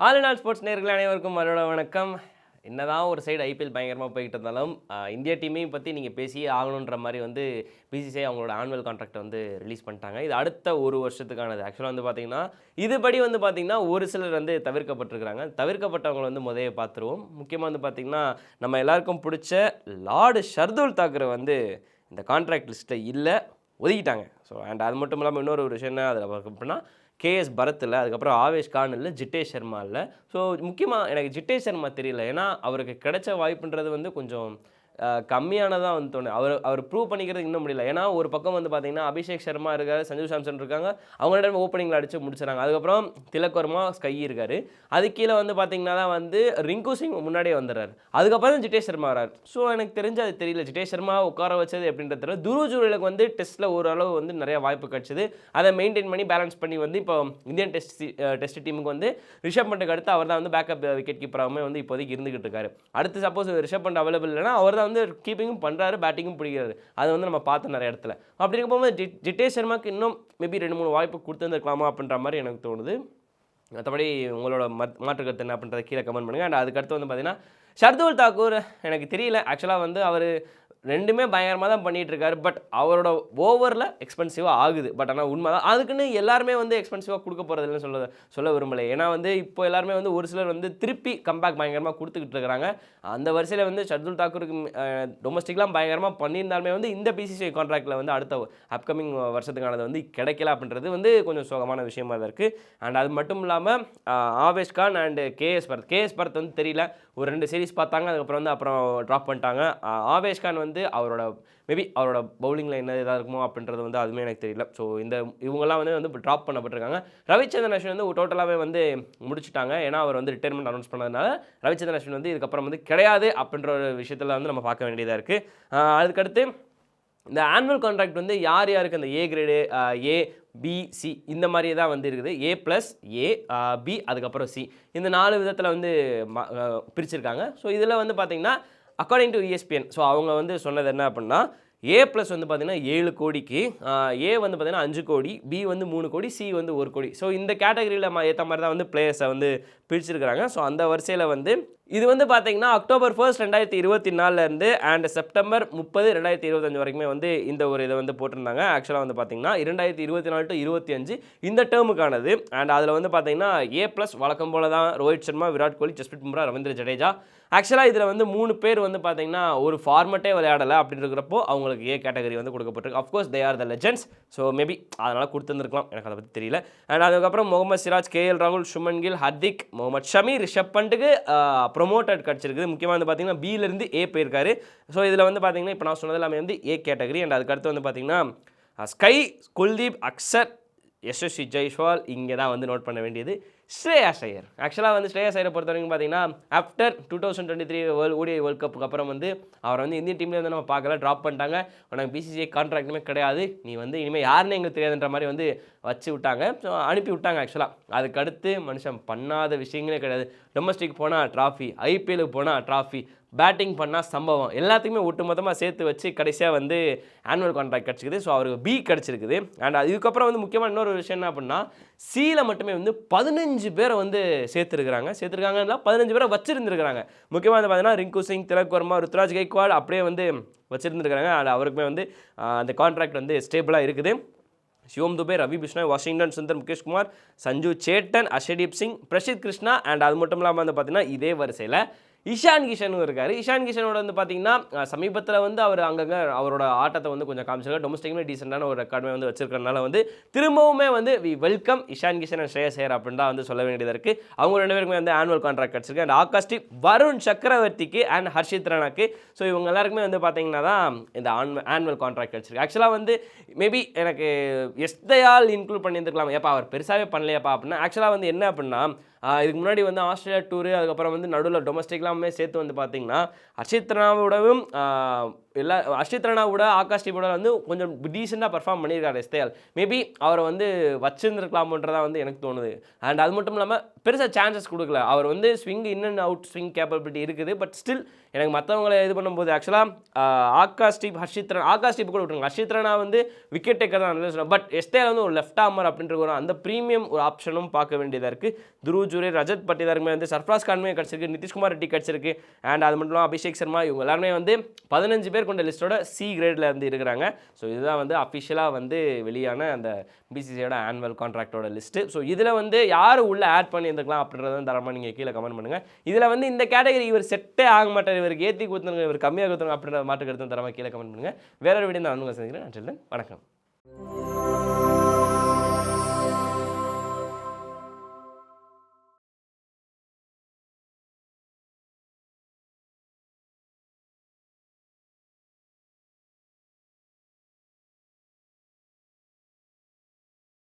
All in all sports நேயர்கள் அனைவருக்கும் மறுபடியும் வணக்கம். என்னதான் ஒரு சைடு ஐபிஎல் பயங்கரமாக போய்கிட்டு இருந்தாலும் இந்தியா டீமையும் பற்றி நீங்கள் பேசியே ஆகணுன்ற மாதிரி வந்து பிசிசிஐ அவங்களோட ஆனுவல் கான்ட்ராக்டை வந்து ரிலீஸ் பண்ணிட்டாங்க. இது அடுத்த ஒரு வருஷத்துக்கானது. ஆக்சுவலாக வந்து பார்த்தீங்கன்னா இதுபடி வந்து பார்த்தீங்கன்னா ஒரு சிலர் வந்து தவிர்க்கப்பட்டிருக்கிறாங்க. தவிர்க்கப்பட்டவங்களை வந்து முதலே பார்த்துருவோம். முக்கியமாக வந்து பார்த்தீங்கன்னா நம்ம எல்லாருக்கும் பிடிச்ச லார்டு ஷர்துல் தாக்கரை வந்து இந்த கான்ட்ராக்ட் லிஸ்ட்டில் இல்லை, ஒதுக்கிட்டாங்க. ஸோ அண்ட் அது மட்டும் இல்லாமல் இன்னொரு ஒரு விஷயம் என்ன அதில் அப்படின்னா கேஎஸ் பரத் இல்லை, அதுக்கப்புறம் ஆவேஷ் கான் இல்லை, ஜிட்டேஷ் சர்மா இல்லை. ஸோ முக்கியமாக எனக்கு ஜிட்டேஷ் சர்மா தெரியல. ஏன்னா அவருக்கு கிடைச்ச வாய்ப்புன்றது வந்து கொஞ்சம் கம்மியானதாக வந்து தோணும். அவர் ப்ரூவ் பண்ணிக்கிறது இன்னும் முடியல. ஏன்னா ஒரு பக்கம் வந்து பார்த்தீங்கன்னா அபிஷேக் சர்மா இருக்கார், சஞ்சு சாம்சன் இருக்காங்க, அவங்களோட ஓப்பனிங்கில் அடித்து முடிச்சுறாங்க. அதுக்கப்புறம் திலக் வர்மா, ஸ்கை இருக்கார். அது கீழே வந்து பார்த்தீங்கன்னா தான் வந்து ரிங்கு சிங் முன்னாடியே வந்துடுறாரு. அதுக்கப்புறம் தான் ஜிட்டேஷ் சர்மா வரார். ஸோ எனக்கு தெரிஞ்சு அது தெரியல ஜிட்டேஷ் சர்மா உட்கார வச்சது எப்படின்றது தெரியல. துருவ் ஜுரேலுக்கு வந்து டெஸ்ட்டில் ஓரளவு வந்து நிறைய வாய்ப்பு கிடச்சிது. அதை மெயின்டைன் பண்ணி பேலன்ஸ் பண்ணி வந்து இப்போ இந்தியன் டெஸ்ட் டீமுக்கு வந்து ரிஷப் பண்ட்டுக்கு அடுத்து அவர் தான் வந்து பேக்கப் விக்கெட் கீப்பராகவே வந்து இப்போதைக்கு இருந்துகிட்டு இருக்காரு. அடுத்து சப்போஸ் ரிஷப் பண்ட் அவைலபிள் இல்லைனா அவர் தான் வந்து கீப்பிங்கும் பண்ணுறாரு, பேட்டிங்கும் பிடிக்கிறாரு. அதை வந்து நம்ம பார்த்தோம் நிறைய இடத்துல. அப்படி இருக்கும்போது ஜிட்டேஷ் சர்மாக்கு இன்னும் மேபி 2-3 வாய்ப்பு கொடுத்துருந்துருக்கலாமா அப்படின்ற மாதிரி எனக்கு தோணுது. மற்றபடி உங்களோட மாற்று கருத்து என்ன அப்படின்றத கீழே கமெண்ட் பண்ணுங்கள். அண்ட் அதுக்கடுத்து வந்து பார்த்தீங்கன்னா ஷர்துல் தாக்கூர் எனக்கு தெரியல. ஆக்சுவலாக வந்து அவர் ரெண்டுமே பயங்கரமாக தான் பண்ணிகிட்ருக்காரு. பட் அவரோட ஓவரில் எக்ஸ்பென்சிவாக ஆகுது. பட் ஆனால் உண்மை தான், அதுக்குன்னு எல்லாருமே வந்து எக்ஸ்பென்சிவாக கொடுக்க போகிறதில்லன்னு சொல்ல விரும்பலை. ஏன்னா வந்து இப்போ எல்லாருமே வந்து ஒரு சிலர் வந்து திருப்பி கம்பேக் பயங்கரமாக கொடுத்துக்கிட்டு இருக்கிறாங்க. அந்த வரிசையில் வந்து ஷர்துல் தாக்கூருக்கு டொமஸ்டிக்லாம் பயங்கரமாக பண்ணியிருந்தாலுமே வந்து இந்த பிசிசிஐ கான்ட்ராக்டில் வந்து அடுத்த அப்கமிங் வருஷத்துக்கானது வந்து கிடைக்கல அப்படின்றது வந்து கொஞ்சம் சோகமான விஷயமாக தான் இருக்குது. அண்ட் அது மட்டும் இல்லாமல் ஆவேஷ் கான் அண்டு கேஎஸ் பரத் வந்து தெரியல, ஒரு 2 சீரிஸ் பார்த்தாங்க, அதுக்கப்புறம் வந்து அப்புறம் ட்ராப் பண்ணிட்டாங்க. ஆவேஷ் கான் வந்து அவரோட பவுலிங்கில் என்ன இதாக இருக்குமோ அப்படின்றது வந்து அதுவுமே எனக்கு தெரியல. ஸோ இவங்கெல்லாம் வந்து ட்ராப் பண்ணப்பட்டிருக்காங்க. ரவிச்சந்திரன் அஸ்வின் வந்து டோட்டலாகவே வந்து முடிச்சுட்டாங்க. ஏன்னா அவர் வந்து ரிட்டைர்மெண்ட் அனௌன்ஸ் பண்ணதுனால ரவிச்சந்திரன் அஸ்வின் வந்து இதுக்கப்புறம் வந்து கிடையாது அப்படின்ற ஒரு விஷயத்தில் வந்து நம்ம பார்க்க வேண்டியதாக இருக்குது. அதுக்கடுத்து இந்த ஆனுவல் கான்ட்ராக்ட் வந்து யார் யாருக்கு அந்த A grade, A B C இந்த மாதிரி தான் வந்து இருக்குது. A+, A, B அதுக்கப்புறம் C இந்த 4 விதத்தில் வந்து பிரிச்சிருக்காங்க. ஸோ இதில் வந்து பார்த்திங்கன்னா அக்கார்டிங் டு ESPN ஸோ அவங்க வந்து சொன்னது என்ன அப்படின்னா A+ வந்து பார்த்திங்கன்னா 7 கோடிக்கு, A வந்து பார்த்திங்கன்னா 5 கோடி, B வந்து 3 கோடி, C வந்து 1 கோடி. ஸோ இந்த கேட்டகரியில் ஏற்ற மாதிரி தான் வந்து பிளேயர்ஸை வந்து பிரிச்சிருக்கிறாங்க. ஸோ அந்த வரிசையில் வந்து இது வந்து பார்த்தீங்கன்னா October 1, 2024 அண்ட் September 30, 2025 வரைக்குமே வந்து இந்த ஒரு இதை வந்து போட்டிருந்தாங்க. ஆக்சுவலாக வந்து பார்த்தீங்கன்னா 2024 to 25 இந்த டேர்முக்கானது. அண்ட் அதில் வந்து பார்த்தீங்கன்னா A+ வழக்கம் போல தான் ரோஹித் சர்மா, விராட் கோலி, ஜஸ்பிரீத் பும்ரா, ரவீந்திர ஜடேஜா. ஆக்சுவலாக இதில் வந்து 3 பேர் வந்து பார்த்தீங்கன்னா ஒரு ஃபார்மட்டே விளையாடலை அப்படின்னு இருக்கிறப்போ அவங்களுக்கு ஏ கேட்டகரி வந்து கொடுக்கப்பட்டிருக்கு. Of course they are the legends. So maybe அதனால் கொடுத்துருந்துருக்கலாம், எனக்கு அதை பற்றி தெரியல. அண்ட் அதுக்கப்புறம் முகமது சிராஜ், KL ராகுல், சுமன் கில், ஹர்திக், முகமது ஷமி, ரிஷப் பண்ட்டுக்கு ப்ரொமோட்டட் கிடச்சிருக்குது. முக்கியமாக வந்து பார்த்தீங்கன்னா பியிலேருந்து ஏ போயிருக்காரு. ஸோ இதில் வந்து பார்த்தீங்கன்னா இப்போ நான் சொன்னது எல்லாமே வந்து ஏ கேட்டகரி. அண்ட் அதுக்கடுத்து வந்து பார்த்தீங்கன்னா ஸ்கை, குல்தீப், அக்சர், யசஸ்வி ஜெய்ஸ்வால். இங்கே தான் வந்து நோட் பண்ண வேண்டியது ஸ்ரேயாஸ் ஐயர். ஆக்சுவலாக வந்து ஸ்ரேயாஸ் ஐயரை பொறுத்த வரைக்கும் பார்த்தீங்கன்னா ஆஃப்டர் 2023 ODI வேர்ல்ட் கப்புக்கு அப்புறம் வந்து அவரை வந்து இந்தியன் டீம்லேயே வந்து நம்ம பார்க்கல, ட்ராப் பண்ணிட்டாங்க. உனக்கு பிசிசிஐ கான்ட்ராக்டுமே கிடையாது, நீ வந்து இனிமேல் யாருன்னு எங்களுக்கு தெரியாதுன்ற மாதிரி வந்து வச்சு விட்டாங்க. ஸோ அனுப்பி விட்டாங்க. ஆக்சுவலாக அதுக்கடுத்து மனுஷன் பண்ணாத விஷயங்களே கிடையாது. டொமஸ்டிக் போனால் ட்ராஃபி, ஐபிஎலுக்கு போனால் ட்ராஃபி, பேட்டிங் பண்ணால் சம்பவம், எல்லாத்துக்குமே ஒட்டுமொத்தமாக சேர்த்து வச்சு கடைசியாக வந்து ஆனுவல் கான்ட்ராக்ட் கிடச்சிக்குது. ஸோ அவருக்கு பி கிடச்சிருக்குது. அண்ட் அதுக்கப்புறம் வந்து முக்கியமாக இன்னொரு விஷயம் என்ன அப்படின்னா சியில் மட்டுமே வந்து 15 பேரை வந்து சேர்த்துருக்காங்கன்னா 15 பேரை வச்சுருந்துருக்காங்க. முக்கியமாக வந்து பார்த்தீங்கன்னா ரிங்கு சிங், திலக் வர்மா, ருத்ராஜ் கைக்வாட் அப்படியே வந்து வச்சுருந்துருக்காங்க. அண்ட் அவருக்குமே வந்து அந்த கான்ட்ராக்ட் வந்து ஸ்டேபிளாக இருக்குது. சிவம் துபே, ரவி பிஷ்ணாய், வாஷிங்டன் சுந்தர், முகேஷ் குமார், சஞ்சு சேட்டன், அர்ஷதீப் சிங், பிரசித் கிருஷ்ணா. அண்ட் அது மட்டும் இல்லாமல் வந்து பார்த்தீங்கன்னா இதே வரிசையில் இஷான் கிஷனும் இருக்கார். இஷான் கிஷனோட வந்து பார்த்தீங்கன்னா சமீபத்தில் வந்து அவர் அங்கங்கே அவரோட ஆட்டத்தை வந்து கொஞ்சம் காமிச்சிருக்காரு. டொமஸ்டிக்லேயே டீசெண்டான ஒரு ரெக்கார்டுமே வந்து வச்சிருக்கிறதுனால வந்து திரும்பவுமே வந்து we welcome Ishan Kishan and Shreyas Iyer அப்படின்னு தான் வந்து சொல்ல வேண்டியதாக இருக்குது. அவங்க 2 பேருக்குமே வந்து ஆனுவல் கான்ட்ராக்ட் கிடச்சிருக்கு. அண்ட் ஆகாஷ்டீப், வருண் சக்கரவர்த்திக்கு அண்ட் ஹர்ஷித் ராணாக்கு. ஸோ இவங்க எல்லாருக்குமே வந்து பார்த்தீங்கன்னா தான் இந்த ஆனுவல் கான்ட்ராக்ட் கிடச்சிருக்கு. ஆக்சுவலாக வந்து மேபி எனக்கு எஸ்தையால் இன்க்ளூட் பண்ணியிருந்துருக்கலாம், ஏப்பா அவர் பெருசாகவே பண்ணலையாப்பா அப்படின்னா. ஆக்சுவலாக வந்து என்ன அப்படின்னா இதுக்கு முன்னாடி வந்து ஆஸ்திரேலியா டூரு, அதுக்கப்புறம் வந்து நடுவில் டொமஸ்டிக்லாமே சேர்த்து வந்து பார்த்தீங்கன்னா ஹர்ஷித் ராணாவோட ஆகாஷ்டீப்போட வந்து கொஞ்சம் டீசெண்டாக பர்ஃபார்ம் பண்ணியிருக்காரு எஸ்தேயால். மேபி அவரை வந்து வச்சுருந்துருக்கலாம்ன்றதான் வந்து எனக்கு தோணுது. அண்ட் அது மட்டும் இல்லாமல் பெருசாக சான்சஸ் கொடுக்கல. அவர் வந்து swing in and out swing capability இருக்குது. பட் ஸ்டில் எனக்கு மற்றவங்களை இது பண்ணும்போது ஆக்சுவலாக ஆகாஷ் தீப், ஹர்ஷித் ராணா, ஆகாஷ் தீப் கூட விட்டுருங்க, ஹர்ஷித் ராணா வந்து விக்கெட் டேக்கர் தான் நல்லது. பட் எஸ்டேல வந்து ஒரு லெஃப்ட் ஆர்மர் அப்படின்ற ஒரு அந்த ப்ரீமியம் ஒரு ஆப்ஷனும் பார்க்க வேண்டியதாக இருக்குது. துருவ் ஜுரே, ரஜத் பட்டிதாருமே வந்து சர்ஃப்ராஸ் கான்மே கிடச்சிருக்கு, நிதிஷ்குமார் ரெட்டி கிடச்சிருக்கு. அண்ட் அது மட்டும் இல்லாமல் அபிஷேக் சர்மா, இவங்க எல்லாருமே வந்து 15 பேர் கொண்ட லிஸ்ட்டோட சி கிரேடில் இருந்து இருக்கிறாங்க. ஸோ இதுதான் வந்து அஃபிஷியலாக வந்து வெளியான அந்த பிசிசியோட ஆனுவல் கான்ட்ராக்டோட லிஸ்ட்டு. ஸோ இதில் வந்து யார் உள்ளே ஆட் பண்ணியிருந்துக்கலாம் அப்படின்றத தரமாக நீங்கள் கீழே கமெண்ட் பண்ணுங்கள். இதில் வந்து இந்த கேட்டகரி இவர் செட்டே ஆக மாட்டார், இவருக்கு ஏற்றி கொடுத்துருங்க, இவர் கம்மியாக கொடுத்துருங்க அப்படின்ற மாட்டுக்கு எடுத்து தரமாக கீழே கமெண்ட் பண்ணுங்கள். வேற ஒரு வீடியோ நான் வந்து சந்திக்கிறேன். வணக்கம்.